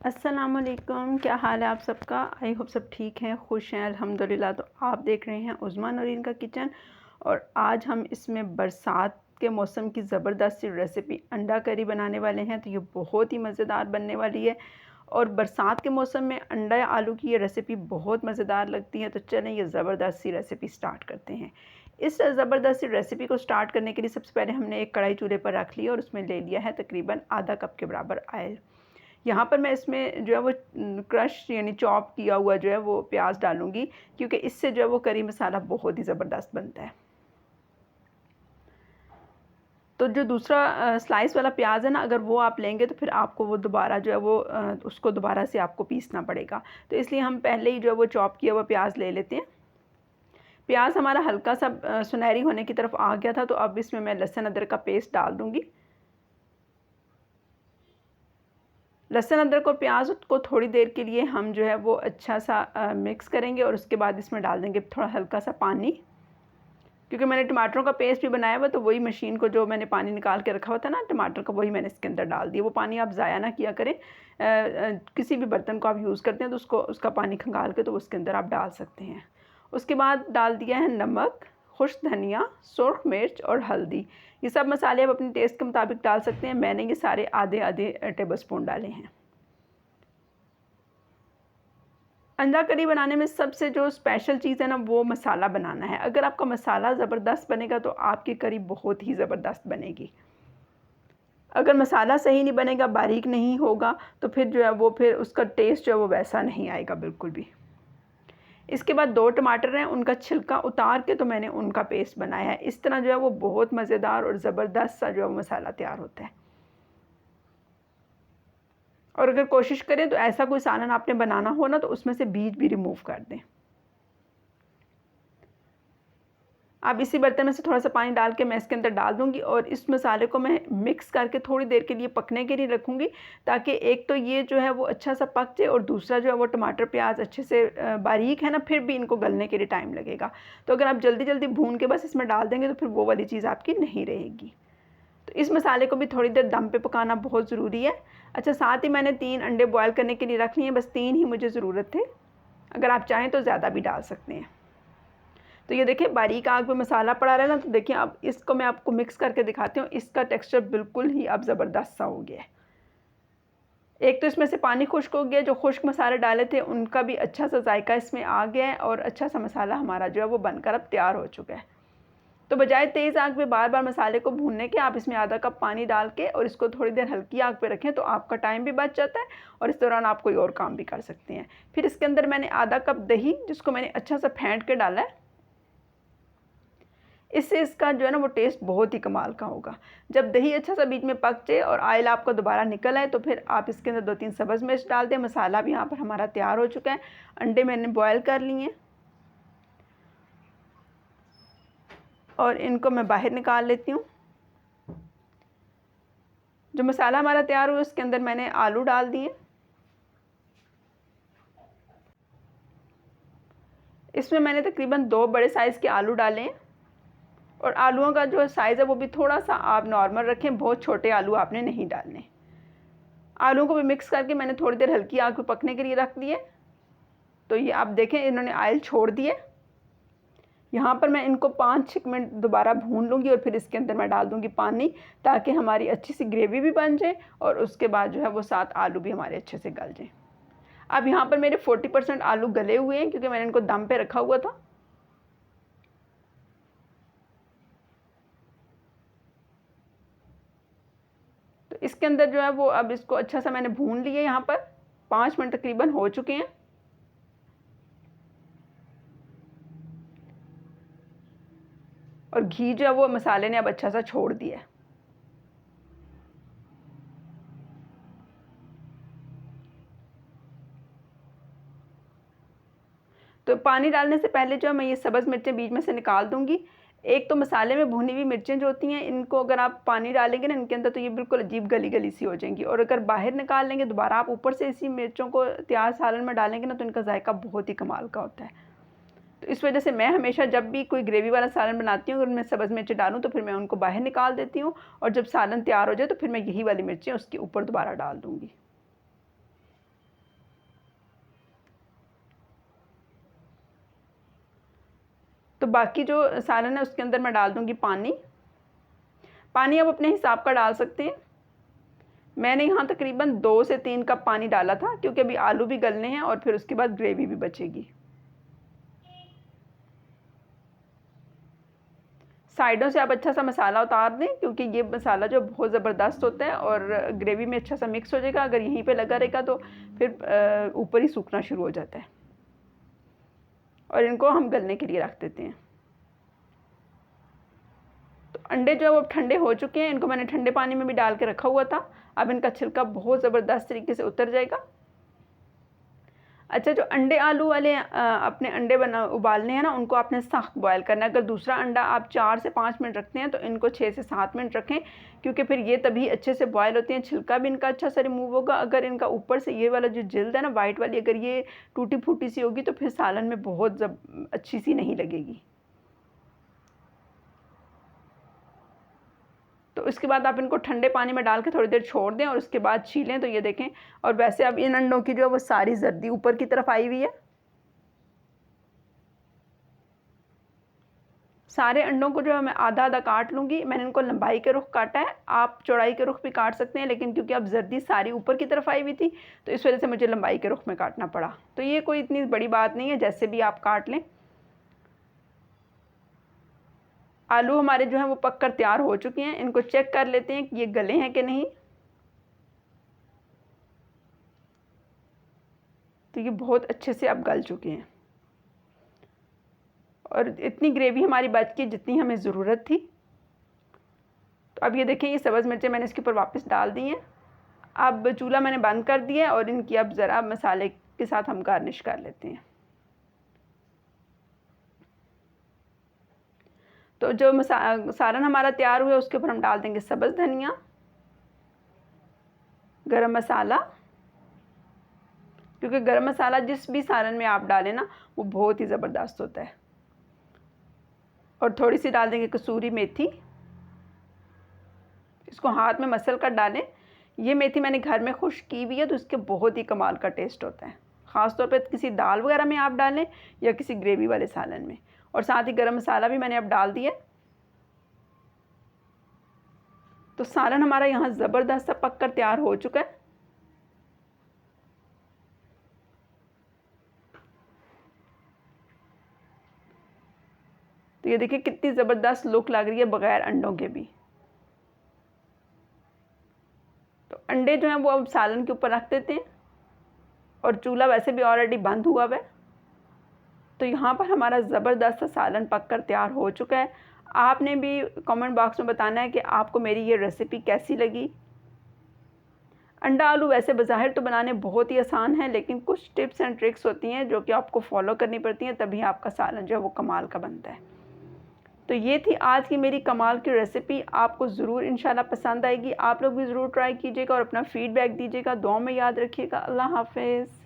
अस्सलामुअलैकुम, क्या हाल है आप सबका। आई होप सब ठीक हैं, खुश हैं अल्हम्दुलिल्लाह। तो आप देख रहे हैं उज़्मा नूरीन का किचन और आज हम इसमें बरसात के मौसम की ज़बरदस्त सी रेसिपी अंडा करी बनाने वाले हैं। तो ये बहुत ही मज़ेदार बनने वाली है और बरसात के मौसम में अंडा या आलू की ये रेसिपी बहुत मज़ेदार लगती है। तो चलें ये ज़बरदस्त सी रेसिपी स्टार्ट करते हैं। इस ज़बरदस्त सी रेसिपी को स्टार्ट करने के लिए सबसे पहले हमने एक कढ़ाई चूल्हे पर रख ली और उसमें ले लिया है तकरीबन आधा कप के बराबर ऑयल। यहाँ पर मैं इसमें जो है वो क्रश यानी चॉप किया हुआ जो है वो प्याज डालूँगी, क्योंकि इससे जो है वो करी मसाला बहुत ही ज़बरदस्त बनता है। तो जो दूसरा स्लाइस वाला प्याज है ना, अगर वो आप लेंगे तो फिर आपको वो दोबारा जो है वो उसको दोबारा से आपको पीसना पड़ेगा। तो इसलिए हम पहले ही जो है वो चॉप किया हुआ प्याज ले लेते हैं। प्याज हमारा हल्का सा सुनहरी होने की तरफ आ गया था, तो अब इसमें मैं लहसुन अदरक का पेस्ट डाल दूँगी। लहसुन अदरक और प्याज को थोड़ी देर के लिए हम जो है वो अच्छा सा मिक्स करेंगे और उसके बाद इसमें डाल देंगे थोड़ा हल्का सा पानी, क्योंकि मैंने टमाटरों का पेस्ट भी बनाया हुआ, तो वही मशीन को जो मैंने पानी निकाल के रखा हुआ था ना टमाटर का, वही मैंने इसके अंदर डाल दिया। वो पानी आप ज़ाया ना किया करें। किसी भी बर्तन को आप यूज़ करते हैं तो उसका पानी खंगाल के तो उसके अंदर आप डाल सकते हैं। उसके बाद डाल दिया है नमक, खुश्क धनिया, सुर्ख मिर्च और हल्दी। ये सब मसाले आप अपने टेस्ट के मुताबिक डाल सकते हैं। मैंने ये सारे आधे आधे टेबल स्पून डाले हैं। अंडा करी बनाने में सबसे जो स्पेशल चीज़ है ना, वो मसाला बनाना है। अगर आपका मसाला ज़बरदस्त बनेगा तो आपकी करी बहुत ही ज़बरदस्त बनेगी। अगर मसाला सही नहीं बनेगा, बारीक नहीं होगा, तो फिर जो है वो फिर उसका टेस्ट जो है वो वैसा नहीं आएगा बिल्कुल भी। इसके बाद 2 टमाटर हैं, उनका छिलका उतार के तो मैंने उनका पेस्ट बनाया है। इस तरह जो है वो बहुत मज़ेदार और ज़बरदस्त सा जो है मसाला तैयार होता है। और अगर कोशिश करें तो ऐसा कोई सालन आपने बनाना हो ना, तो उसमें से बीज भी रिमूव कर दें। अब इसी बर्तन में से थोड़ा सा पानी डाल के मैं इसके अंदर डाल दूंगी और इस मसाले को मैं मिक्स करके थोड़ी देर के लिए पकने के लिए रखूंगी, ताकि एक तो ये जो है वो अच्छा सा पक जाए और दूसरा जो है वो टमाटर प्याज अच्छे से बारीक है ना, फिर भी इनको गलने के लिए टाइम लगेगा। तो अगर आप जल्दी जल्दी भून के बस इसमें डाल देंगे तो फिर वो वाली चीज़ आपकी नहीं रहेगी। तो इस मसाले को भी थोड़ी देर दम पे पकाना बहुत ज़रूरी है। अच्छा, साथ ही मैंने 3 अंडे बॉयल करने के लिए रख लिए हैं, बस 3 ही मुझे ज़रूरत थे। अगर आप चाहें तो ज़्यादा भी डाल सकते हैं। तो ये देखिए बारीक आग पे मसाला पड़ा रहा है ना, तो देखिए अब इसको मैं आपको मिक्स करके दिखाती हूँ। इसका टेक्सचर बिल्कुल ही अब ज़बरदस्त सा हो गया है। एक तो इसमें से पानी खुश्क हो गया, जो खुश्क मसाले डाले थे उनका भी अच्छा सा जायका इसमें आ गया है और अच्छा सा मसाला हमारा जो है वो बनकर अब तैयार हो चुका है। तो बजाय तेज़ आग पे बार बार मसाले को भूनने के, आप इसमें आधा कप पानी डाल के और इसको थोड़ी देर हल्की आग पे रखें, तो आपका टाइम भी बच जाता है और इस दौरान आप कोई और काम भी कर सकते हैं। फिर इसके अंदर मैंने आधा कप दही, जिसको मैंने अच्छा सा फेंट के डाला है। इससे इसका जो है ना वो टेस्ट बहुत ही कमाल का होगा। जब दही अच्छा सा बीच में पक जाए और ऑयल आपको दोबारा निकल आए, तो फिर आप इसके अंदर 2-3 सब्ज़ मिर्च डाल दें। मसाला भी यहाँ पर हमारा तैयार हो चुका है। अंडे मैंने बॉयल कर लिए हैं और इनको मैं बाहर निकाल लेती हूँ। जो मसाला हमारा तैयार हुआ उसके अंदर मैंने आलू डाल दिए। इसमें मैंने तकरीबन 2 बड़े साइज़ के आलू डाले हैं और आलूओं का जो साइज़ है वो भी थोड़ा सा आप नॉर्मल रखें, बहुत छोटे आलू आपने नहीं डालने। आलूओं को भी मिक्स करके मैंने थोड़ी देर हल्की आग पे पकने के लिए रख दिए। तो ये आप देखें इन्होंने ऑयल छोड़ दिए। यहाँ पर मैं इनको 5-6 मिनट दोबारा भून लूँगी और फिर इसके अंदर मैं डाल दूँगी पानी, ताकि हमारी अच्छी सी ग्रेवी भी बन जाए और उसके बाद जो है वो साथ आलू भी हमारे अच्छे से गल जाएँ। अब यहाँ पर मेरे 40% आलू गले हुए हैं, क्योंकि मैंने इनको दम पे रखा हुआ था। तो इसके अंदर जो है वो अब इसको अच्छा सा मैंने भून लिया। यहाँ पर 5 मिनट तकरीबन हो चुके हैं और घी जो है वो मसाले ने अब अच्छा सा छोड़ दिया है। तो पानी डालने से पहले जो है मैं ये सब्ज़ मिर्चें बीच में से निकाल दूँगी। एक तो मसाले में भुनी हुई मिर्चें जो होती हैं, इनको अगर आप पानी डालेंगे ना इनके अंदर, तो ये बिल्कुल अजीब गली गली सी हो जाएंगी। और अगर बाहर निकाल लेंगे दोबारा आप ऊपर से इसी मिर्चों को तैयार सालन में डालेंगे ना, तो इनका जायका बहुत ही कमाल का होता है। तो इस वजह से मैं हमेशा जब भी कोई ग्रेवी वाला सालन बनाती हूँ, अगर मैं सब्ज़ मिर्चें डालूँ तो फिर मैं उनको बाहर निकाल देती हूँ और जब सालन तैयार हो जाए तो फिर मैं यही वाली मिर्चें उसके ऊपर दोबारा डाल दूँगी। तो बाकी जो सालन है उसके अंदर मैं डाल दूँगी पानी। पानी आप अपने हिसाब का डाल सकते हैं। मैंने यहाँ तकरीबन 2 से 3 कप पानी डाला था, क्योंकि अभी आलू भी गलने हैं और फिर उसके बाद ग्रेवी भी बचेगी। साइडों से आप अच्छा सा मसाला उतार दें, क्योंकि ये मसाला जो बहुत ज़बरदस्त होता है और ग्रेवी में अच्छा सा मिक्स हो जाएगा। अगर यहीं पे लगा रहेगा तो फिर ऊपर ही सूखना शुरू हो जाता है। और इनको हम गलने के लिए रख देते हैं। तो अंडे जो है वो ठंडे हो चुके हैं, इनको मैंने ठंडे पानी में भी डाल के रखा हुआ था। अब इनका छिलका बहुत ज़बरदस्त तरीके से उतर जाएगा। अच्छा, जो अंडे आलू वाले अपने अंडे उबालने हैं ना, उनको आपने सख्त बॉयल करना है। अगर दूसरा अंडा आप 4 से 5 मिनट रखते हैं तो इनको 6 से 7 मिनट रखें, क्योंकि फिर ये तभी अच्छे से बॉयल होते हैं, छिलका भी इनका अच्छा से रिमूव होगा। अगर इनका ऊपर से ये वाला जो जिल्द है ना वाइट वाली, अगर ये टूटी फूटी सी होगी तो फिर सालन में बहुत अच्छी सी नहीं लगेगी। तो उसके बाद आप इनको ठंडे पानी में डाल के थोड़ी देर छोड़ दें और उसके बाद छीलें। तो ये देखें, और वैसे अब इन अंडों की जो है वो सारी जर्दी ऊपर की तरफ आई हुई है। सारे अंडों को जो है मैं आधा आधा काट लूँगी। मैंने इनको लंबाई के रुख काटा है, आप चौड़ाई के रुख भी काट सकते हैं, लेकिन क्योंकि अब जर्दी सारी ऊपर की तरफ आई हुई थी तो इस वजह से मुझे लंबाई के रुख में काटना पड़ा। तो ये कोई इतनी बड़ी बात नहीं है, जैसे भी आप काट लें। आलू हमारे जो हैं वो पक कर तैयार हो चुके हैं। इनको चेक कर लेते हैं कि ये गले हैं कि नहीं। तो ये बहुत अच्छे से अब गल चुके हैं और इतनी ग्रेवी हमारी बच गई जितनी हमें ज़रूरत थी। तो अब ये देखें, ये सब्ज़ मिर्चें मैंने इसके ऊपर वापस डाल दी हैं। अब चूल्हा मैंने बंद कर दिया है और इनकी अब ज़रा मसाले के साथ हम गार्निश कर लेते हैं। तो जो सालन हमारा तैयार हुआ उसके ऊपर हम डाल देंगे सब्ज़ धनिया, गरम मसाला, क्योंकि गरम मसाला जिस भी सालन में आप डालें ना वो बहुत ही ज़बरदस्त होता है। और थोड़ी सी डाल देंगे कसूरी मेथी, इसको हाथ में मसल कर डालें। ये मेथी मैंने घर में खुश्क की हुई है तो इसके बहुत ही कमाल का टेस्ट होता है, ख़ास तौर पे किसी दाल वगैरह में आप डालें या किसी ग्रेवी वाले सालन में। और साथ ही गरम मसाला भी मैंने अब डाल दिया। तो सालन हमारा यहाँ ज़बरदस्त सा पक कर तैयार हो चुका है। तो ये देखिए कितनी ज़बरदस्त लुक लग रही है बग़ैर अंडों के भी। तो अंडे जो हैं वो अब सालन के ऊपर रख देते हैं और चूल्हा वैसे भी ऑलरेडी बंद हुआ हुआ है। तो यहाँ पर हमारा ज़बरदस्त सा सालन पक कर तैयार हो चुका है। आपने भी कमेंट बॉक्स में बताना है कि आपको मेरी ये रेसिपी कैसी लगी। अंडा आलू वैसे बज़ाहिर तो बनाने बहुत ही आसान है, लेकिन कुछ टिप्स एंड ट्रिक्स होती हैं जो कि आपको फॉलो करनी पड़ती हैं, तभी आपका सालन जो है वो कमाल का बनता है। तो ये थी आज की मेरी कमाल की रेसिपी। आपको ज़रूर इंशाल्लाह पसंद आएगी। आप लोग भी ज़रूर ट्राई कीजिएगा और अपना फ़ीडबैक दीजिएगा। दुआ में याद रखिएगा। अल्लाह हाफ़िज़।